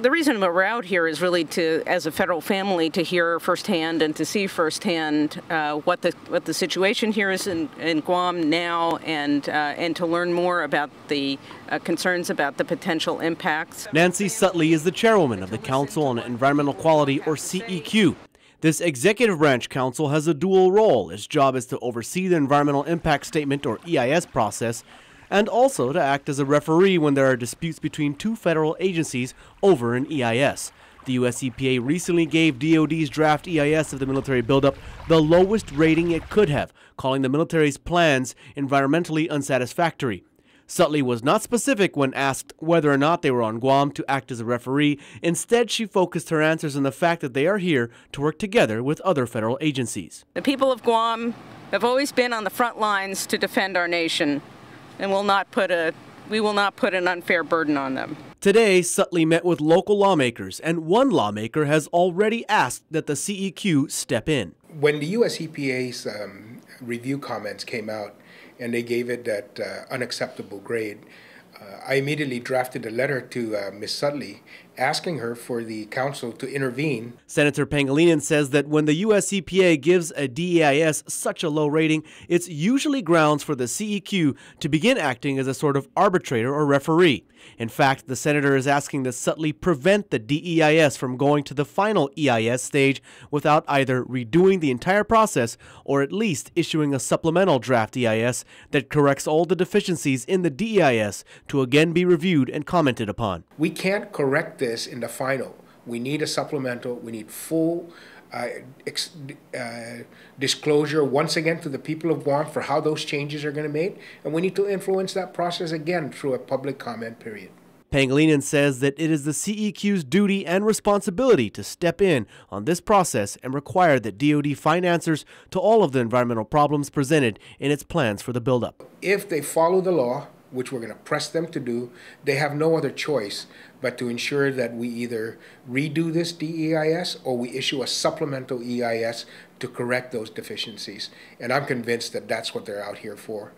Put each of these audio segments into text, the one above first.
The reason we're out here is really to, as a federal family, to hear firsthand and to see firsthand what the situation here is in Guam now, and to learn more about the concerns about the potential impacts. Nancy Sutley is the chairwoman of the Council on Environmental Quality, or CEQ. This executive branch council has a dual role. Its job is to oversee the Environmental Impact Statement, or EIS, process, and also to act as a referee when there are disputes between two federal agencies over an EIS. The U.S. EPA recently gave DOD's draft EIS of the military buildup the lowest rating it could have, calling the military's plans environmentally unsatisfactory. Sutley was not specific when asked whether or not they were on Guam to act as a referee. Instead, she focused her answers on the fact that they are here to work together with other federal agencies. The people of Guam have always been on the front lines to defend our nation, and we will not put an unfair burden on them. Today, Sutley met with local lawmakers, and one lawmaker has already asked that the CEQ step in. When the U.S. EPA's review comments came out and they gave it that unacceptable grade, I immediately drafted a letter to Ms. Sutley asking her for the council to intervene. Senator Pangilinan says that when the U.S. EPA gives a DEIS such a low rating, it's usually grounds for the CEQ to begin acting as a sort of arbitrator or referee. In fact, the senator is asking that Sutley prevent the DEIS from going to the final EIS stage without either redoing the entire process or at least issuing a supplemental draft EIS that corrects all the deficiencies in the DEIS to again be reviewed and commented upon. We can't correct this in the final. We need a supplemental. We need full disclosure once again to the people of Guam for how those changes are going to be made, and we need to influence that process again through a public comment period. Pangilinan says that it is the CEQ's duty and responsibility to step in on this process and require that DOD find answers to all of the environmental problems presented in its plans for the buildup. If they follow the law, which we're going to press them to do, they have no other choice but to ensure that we either redo this DEIS or we issue a supplemental EIS to correct those deficiencies. And I'm convinced that that's what they're out here for.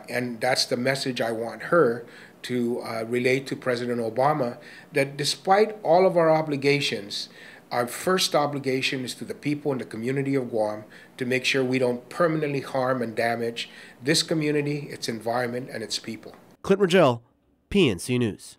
And that's the message I want her to relay to President Obama, that despite all of our obligations, our first obligation is to the people in the community of Guam to make sure we don't permanently harm and damage this community, its environment, and its people. Clint Rogel, PNC News.